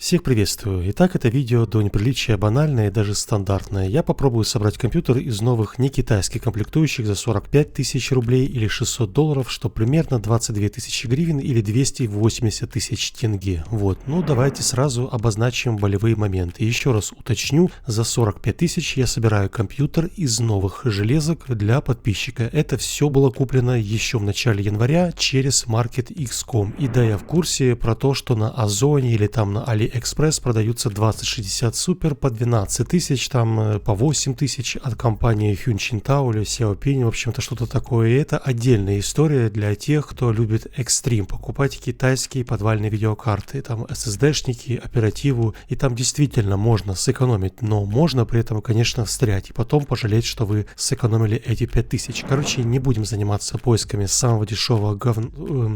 Всех приветствую. Итак, это видео до неприличия банальное и даже стандартное. Я попробую собрать компьютер из новых не китайских комплектующих за 45 тысяч рублей или 600 долларов, что примерно 22 тысячи гривен или 280 тысяч тенге. Вот, ну давайте сразу обозначим болевые моменты. Еще раз уточню, за 45 тысяч я собираю компьютер из новых железок для подписчика. Это все было куплено еще в начале января через MarketX.com. И да, я в курсе про то, что на Озоне или там на Экспресс продаются 2060 Super по 12 тысяч, там по 8 тысяч от компании Hyunqin или Xiaoping, в общем-то что-то такое. И это отдельная история для тех, кто любит экстрим, покупать китайские подвальные видеокарты, там SSD-шники, оперативу, и там действительно можно сэкономить, но можно при этом, конечно, встрять и потом пожалеть, что вы сэкономили эти 5000. Короче, не будем заниматься поисками самого дешевого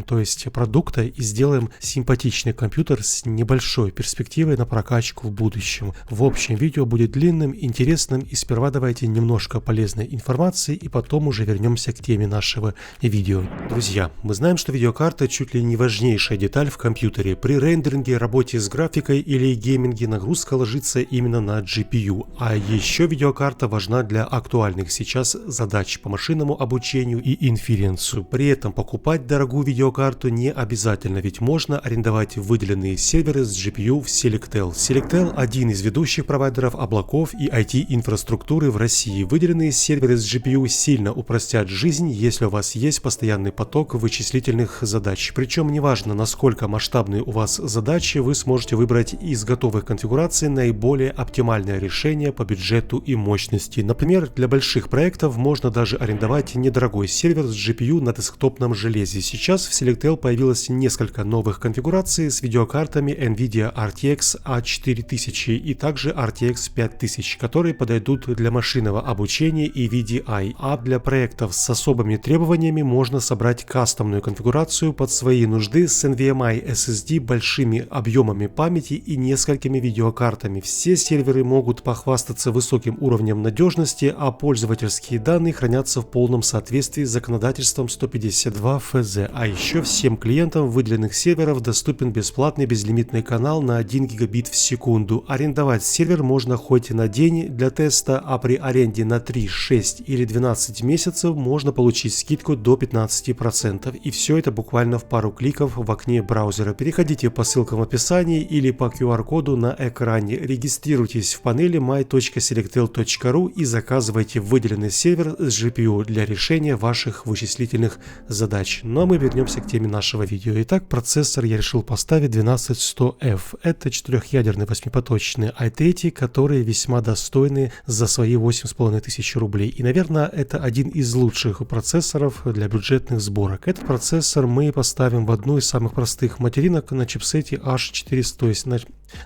то есть продукта, и сделаем симпатичный компьютер с небольшой перспективой на прокачку в будущем. В общем, видео будет длинным, интересным, и сперва давайте немножко полезной информации, и потом уже вернемся к теме нашего видео. Друзья, мы знаем, что видеокарта чуть ли не важнейшая деталь в компьютере. При рендеринге, работе с графикой или гейминге нагрузка ложится именно на GPU. А еще видеокарта важна для актуальных сейчас задач по машинному обучению и инференцию. При этом покупать дорогую видеокарту не обязательно, ведь можно арендовать выделенные серверы с GPU в Selectel. Selectel – один из ведущих провайдеров облаков и IT-инфраструктуры в России. Выделенные серверы с GPU сильно упростят жизнь, если у вас есть постоянный поток вычислительных задач. Причем неважно, насколько масштабные у вас задачи, вы сможете выбрать из готовых конфигураций наиболее оптимальное решение по бюджету и мощности. Например, для больших проектов можно даже арендовать недорогой сервер с GPU на десктопном железе. Сейчас в Selectel появилось несколько новых конфигураций с видеокартами NVIDIA RTX A4000 и также RTX 5000, которые подойдут для машинного обучения и VDI. А для проектов с особыми требованиями можно собрать кастомную конфигурацию под свои нужды с NVMe SSD, большими объемами памяти и несколькими видеокартами. Все серверы могут похвастаться высоким уровнем надежности, а пользовательские данные хранятся в полном соответствии с законодательством 152 ФЗ. А еще всем клиентам выделенных серверов доступен бесплатный безлимитный канал на 1 гигабит в секунду. Арендовать сервер можно хоть и на день для теста, а при аренде на 3, 6 или 12 месяцев можно получить скидку до 15%. И все это буквально в пару кликов в окне браузера. Переходите по ссылкам в описании или по QR-коду на экране. Регистрируйтесь в панели my.selectel.ru и заказывайте выделенный сервер с GPU для решения ваших вычислительных задач. Ну а мы вернемся к теме нашего видео. Итак, процессор я решил поставить 12100F. Это четырехъядерный восьмипоточный i3, которые весьма достойны за свои 8500 рублей. И, наверное, это один из лучших процессоров для бюджетных сборок. Этот процессор мы поставим в одну из самых простых материнок на чипсете H400, то есть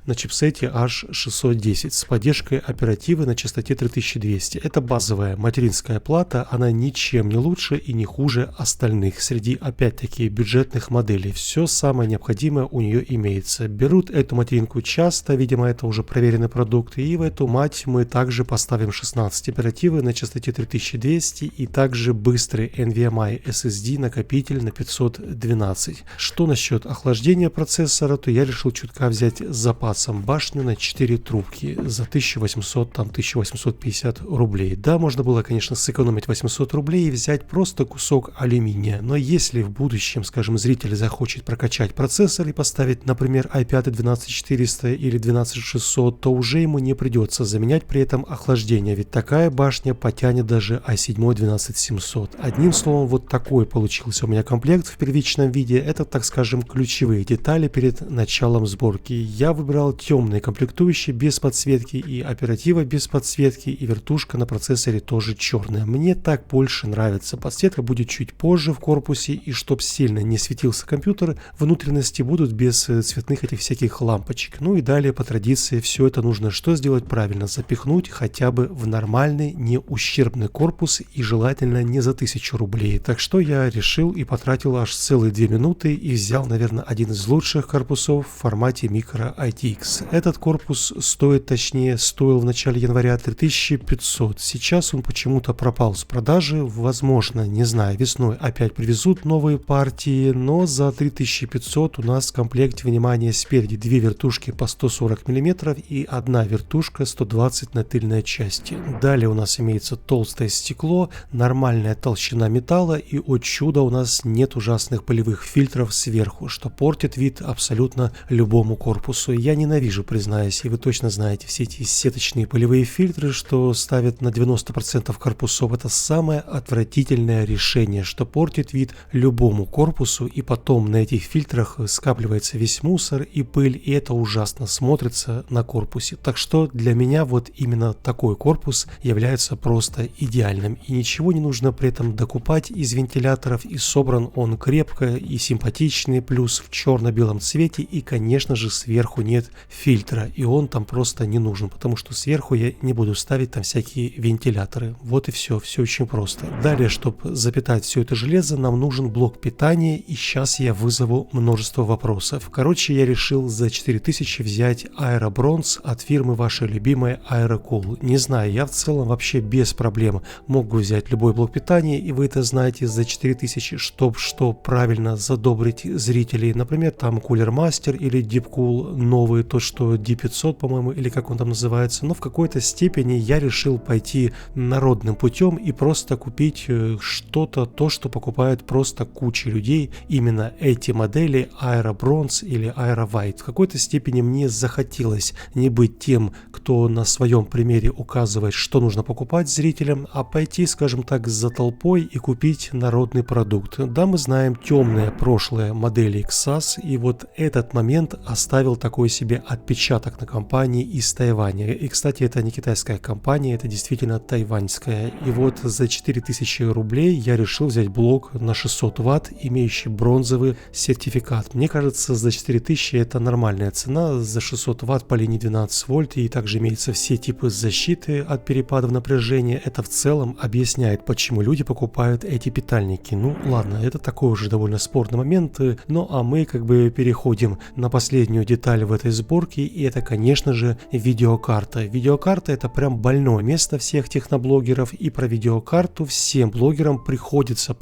на чипсете H610 с поддержкой оперативы на частоте 3200. Это базовая материнская плата, она ничем не лучше и не хуже остальных. Среди, опять-таки, бюджетных моделей все самое необходимое у нее имеется. Берут эту материнку часто, видимо, это уже проверенный продукт, и в эту мать мы также поставим 16 оперативы на частоте 3200 и также быстрый NVMe SSD накопитель на 512. Что насчет охлаждения процессора, то я решил чутка взять с запасом башню на 4 трубки за 1800-1850 рублей. Да, можно было, конечно, сэкономить 800 рублей и взять просто кусок алюминия, но если в будущем, скажем, зритель захочет прокачать процессор и поставить, например, i5 12400 или 12600, то уже ему не придется заменять при этом охлаждение, ведь такая башня потянет даже i7 12700. Одним словом, вот такой получился у меня комплект в первичном виде. Это, так скажем, ключевые детали перед началом сборки. Я выбирал темные комплектующие без подсветки, и оператива без подсветки, и вертушка на процессоре тоже черная. Мне так больше нравится. Подсветка будет чуть позже в корпусе, и чтоб сильно не светился компьютер, внутренности будут без цветных этих всяких лампочек. Ну и далее по традиции все это нужно что сделать правильно? Запихнуть хотя бы в нормальный, не ущербный корпус, и желательно не за 1000 рублей. Так что я решил и потратил аж целые 2 минуты и взял, наверное, один из лучших корпусов в формате micro ITX. Этот корпус стоил в начале января 3500. Сейчас он почему-то пропал с продажи. Возможно, не знаю, весной опять привезут новые партии, но за 3500 у нас в комплекте, внимание, спереди две вертушки по 140 мм и одна вертушка 120 на тыльной части. Далее у нас имеется толстое стекло, нормальная толщина металла и, о чудо, у нас нет ужасных полевых фильтров сверху, что портит вид абсолютно любому корпусу. Я ненавижу, признаюсь, и вы точно знаете, все эти сеточные полевые фильтры, что ставят на 90% корпусов, это самое отвратительное решение, что портит вид любому корпусу, и потом на этих фильтрах скапливается весь мусор и пыль, и это ужасно смотрится на корпусе. Так что для меня вот именно такой корпус является просто идеальным, и ничего не нужно при этом докупать из вентиляторов, и собран он крепко и симпатичный, плюс в черно-белом цвете, и конечно же сверху нет фильтра, и он там просто не нужен, потому что сверху я не буду ставить там всякие вентиляторы. Вот и все очень просто. Далее, чтобы запитать все это железо, нам нужен блок питания, и сейчас я вызову множество вопросов. Короче, я решил за 4000 взять Aero Bronze от фирмы вашей любимой Aerocool. Не знаю, я в целом вообще без проблем мог бы взять любой блок питания, и вы это знаете, за 4000, чтобы что правильно задобрить зрителей. Например, там Cooler Master или Deepcool новый, то что D500, по-моему, или как он там называется. Но в какой-то степени я решил пойти народным путем и просто купить что-то, то, что покупают просто куча людей. Именно эти модели Aero Bronze или Aero White. В какой-то степени мне захотелось не быть тем, кто на своем примере указывает, что нужно покупать зрителям, а пойти, скажем так, за толпой и купить народный продукт. Да, мы знаем темное прошлое модели XAS, и вот этот момент оставил такой себе отпечаток на компании из Тайваня. И, кстати, это не китайская компания, это действительно тайваньская. И вот за 4000 рублей я решил взять блок на 600 Вт, имеющий бронзовый сертификат. Мне кажется, за 4000 это нормальная цена, за 600 Вт по линии 12 вольт, и также имеются все типы защиты от перепадов напряжения. Это в целом объясняет, почему люди покупают эти питальники. Ну ладно, это такой уже довольно спорный момент. Ну а мы как бы переходим на последнюю деталь в этой сборке, и это, конечно же, видеокарта. Видеокарта — это прям больное место всех техноблогеров, и про видеокарту всем блогерам приходится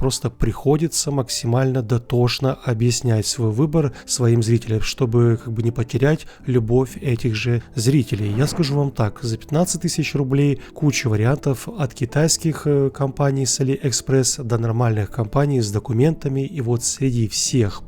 максимально дотошно объяснять свой выбор своим зрителям, чтобы как бы не потерять любовь этих же зрителей. Я скажу вам так, за 15 тысяч рублей куча вариантов от китайских компаний с AliExpress до нормальных компаний с документами, и вот среди всех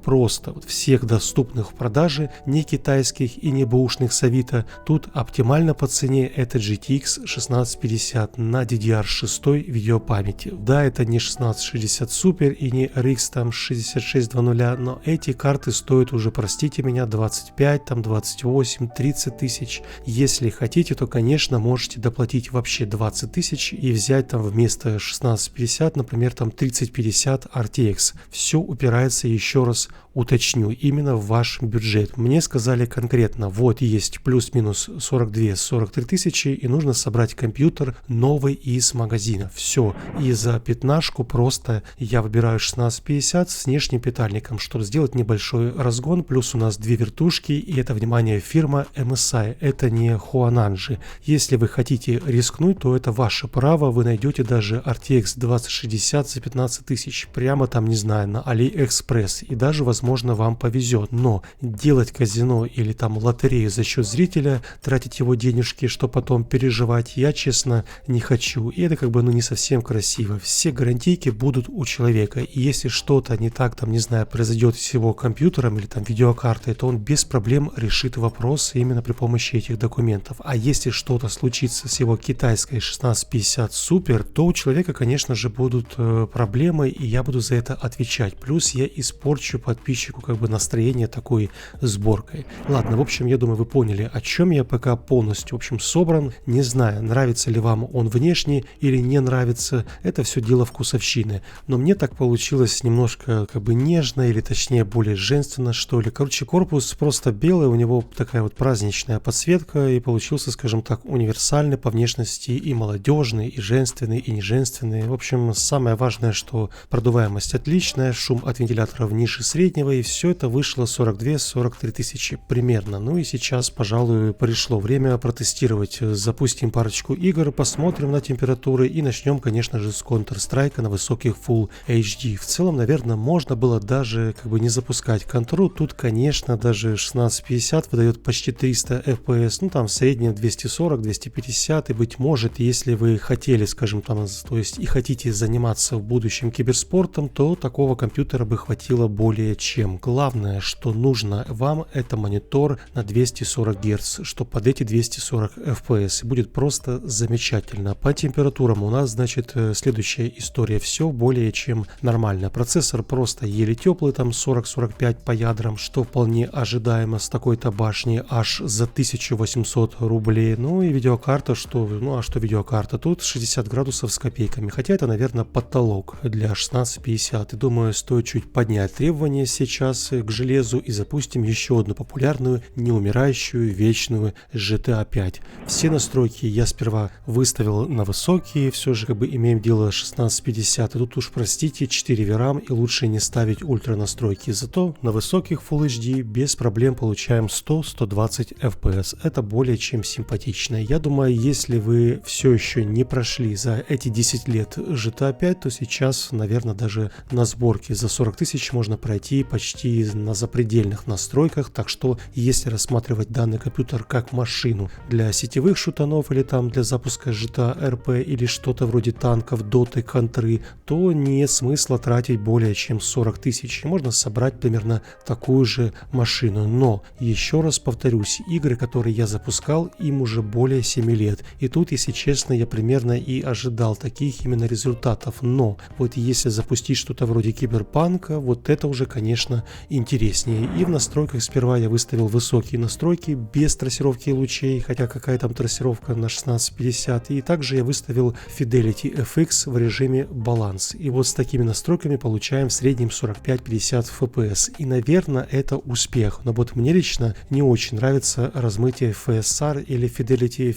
всех доступных в продаже не китайских и не бэушных с Авито, тут оптимально по цене это GTX 1650 на DDR6 видеопамяти. Да, это не 1660 Super и не RX там 6600, но эти карты стоят уже, простите меня, 25, там 28, 30 тысяч. Если хотите, то, конечно, можете доплатить вообще 20 тысяч и взять там вместо 1650, например, там 3050 RTX. Все упирается, еще раз уточню, именно в ваш бюджет. Мне сказали конкретно, вот есть плюс-минус 42-43 тысячи, и нужно собрать компьютер новый из магазина. Все. И за пятнашку просто я выбираю 1650 с внешним питальником, чтобы сделать небольшой разгон. Плюс у нас две вертушки, и это, внимание, фирма MSI. Это не Хуананжи. Если вы хотите рискнуть, то это ваше право. Вы найдете даже RTX 2060 за 15 тысяч. Прямо там, не знаю, на AliExpress. И даже, возможно, вам повезет. Но делать казино или там лотерею за счет зрителя, тратить его денежки, что потом переживать, я, честно, не хочу. И это как бы, не совсем красиво. Все гарантийки будут у человека. И если что-то не так, там, не знаю, произойдет с его компьютером или там видеокартой, то он без проблем решит вопрос именно при помощи этих документов. А если что-то случится с его китайской 1650 Super, то у человека, конечно же, будут проблемы, и я буду за это отвечать. Плюс я испорчу подписчику как бы настроение такой сборкой. Ладно, в общем, я думаю, вы поняли, о чем я. Пока полностью, в общем, собран. Не знаю, нравится ли вам он внешне или не нравится. Это все дело вкусовщины. Но мне так получилось немножко как бы нежно, или точнее более женственно, что ли. Короче, корпус просто белый, у него такая вот праздничная подсветка, и получился, скажем так, универсальный по внешности, и молодежный, и женственный, и неженственный. В общем, самое важное, что продуваемость отличная, шум от вентиляторов ниже среднего, и все это вышло 42-43 тысячи примерно. примерно. Ну и сейчас, пожалуй, пришло время протестировать. Запустим парочку игр, посмотрим на температуры и начнем, конечно же, с Counter-Strike на высоких Full HD. В целом, наверное, можно было даже не запускать контру. Тут, конечно, даже 1650 выдает почти 300 FPS, ну там в среднем 240-250, и быть может, если вы хотели, скажем там, то есть и хотите заниматься в будущем киберспортом, то такого компьютера бы хватило более чем. Главное, что нужно вам, это монитор на 240 Гц, что под эти 240 FPS. Будет просто замечательно. По температурам у нас, значит, следующая история. Все более чем нормально. Процессор просто еле теплый, там 40-45 по ядрам, что вполне ожидаемо с такой-то башни аж за 1800 рублей. Ну и видеокарта, что видеокарта? Тут 60 градусов с копейками, хотя это, наверное, потолок для 1650. И думаю, стоит чуть поднять требования сейчас к железу и запустим еще одну популярную, неумирающую, вечную GTA 5. Все настройки я сперва выставил на высокие, все же имеем дело 1650, и тут уж простите, 4 VRAM и лучше не ставить ультра настройки, зато на высоких Full HD без проблем получаем 100-120 FPS, это более чем симпатично. Я думаю, если вы все еще не прошли за эти 10 лет GTA 5, то сейчас, наверное, даже на сборке за 40 тысяч можно пройти почти на запредельных настройках, так что если рассматривать данный компьютер как машину для сетевых шутанов или там для запуска GTA RP или что-то вроде танков, доты, контры, то нет смысла тратить более чем 40 тысяч. Можно собрать примерно такую же машину. Но, еще раз повторюсь, игры, которые я запускал, им уже более 7 лет. И тут, если честно, я примерно и ожидал таких именно результатов. Но, вот если запустить что-то вроде Киберпанка, вот это уже, конечно, интереснее. И в настройках сперва я выставил высокие настройки без трассировки лучей, хотя какая там трассировка на 1650. И также я выставил Fidelity FX в режиме баланс. И вот с такими настройками получаем в среднем 45-50 FPS. И, наверное, это успех. Но вот мне лично не очень нравится размытие FSR или Fidelity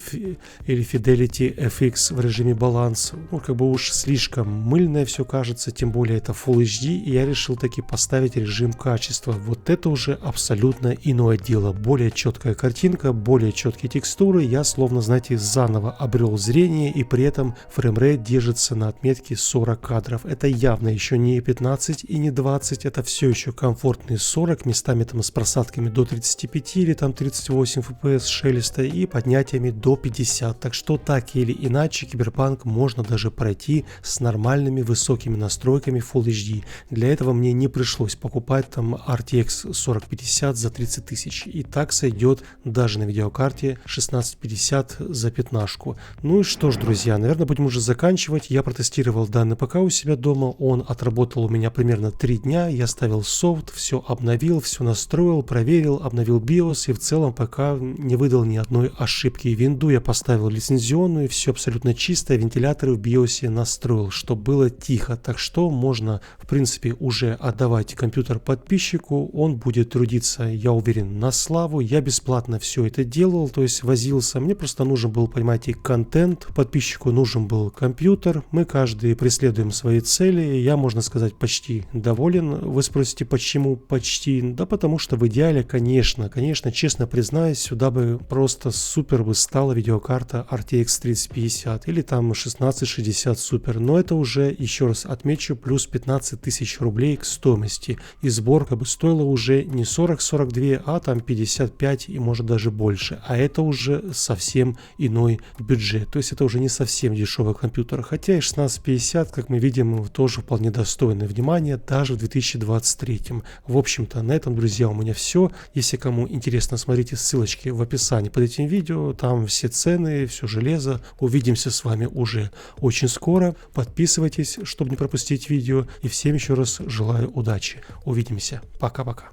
FX в режиме баланс. Уж слишком мыльное все кажется, тем более это Full HD, и я решил таки поставить режим качества. Вот это уже абсолютно иное дело. Более четкая картинка, более четкие текстуры. Я словно, знаете, заново обрел зрение, и при этом фреймрейт держится на отметке 40 кадров. Это явно еще не 15 и не 20, это все еще комфортные 40, местами там с просадками до 35 или там 38 FPS шелеста и поднятиями до 50. Так что так или иначе Киберпанк можно даже пройти с нормальными высокими настройками Full HD. Для этого мне не пришлось покупать там RTX 4050 за 30 тысяч. И так сойдет даже на видеокарте 1650 за пятнашку. Ну и что ж, друзья, наверное, будем уже заканчивать. Я протестировал данный ПК у себя дома. Он отработал у меня примерно 3 дня. Я ставил софт, все обновил, все настроил, проверил, обновил BIOS, и в целом ПК не выдал ни одной ошибки. Винду я поставил лицензионную, все абсолютно чисто, вентиляторы в BIOS настроил, чтобы было тихо. Так что можно, в принципе, уже отдавать компьютер подписчику. Он будет трудиться, я уверен, на славу. Я бесплатно все это делал, то есть возился. Мне просто нужен был, понимаете, контент. Подписчику нужен был компьютер. Мы каждый преследуем свои цели. Я, можно сказать, почти доволен. Вы спросите, почему почти? Да потому что в идеале, конечно, честно признаюсь, сюда бы просто супер бы стала видеокарта RTX 3050 или там 1660 супер. Но это уже, еще раз отмечу, плюс 15 тысяч рублей к стоимости. И сборка бы стоила уже не 40-42, а там 55 и может даже больше. А это уже совсем иной бюджет. То есть это уже не совсем дешевый компьютер. Хотя и 1650, как мы видим, тоже вполне достойное внимания даже в 2023. В общем-то, на этом, друзья, у меня все. Если кому интересно, смотрите ссылочки в описании под этим видео. Там все цены, все железо. Увидимся с вами уже очень скоро. Подписывайтесь, чтобы не пропустить видео. И всем еще раз желаю удачи. Увидимся. Пока-пока.